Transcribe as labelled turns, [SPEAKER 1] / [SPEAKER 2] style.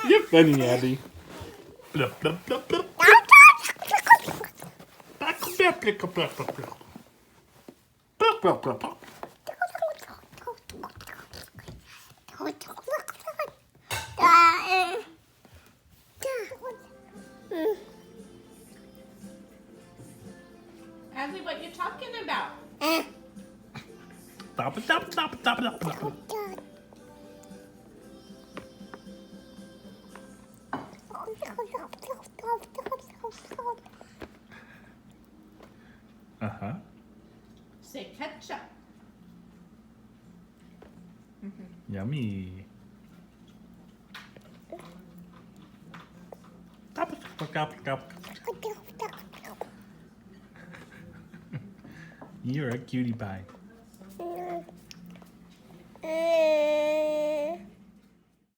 [SPEAKER 1] You're funny, Abby.
[SPEAKER 2] Adley, what you talking about?
[SPEAKER 1] Stop. Uh-huh.
[SPEAKER 2] Say ketchup.
[SPEAKER 1] Yummy. You're a cutie pie.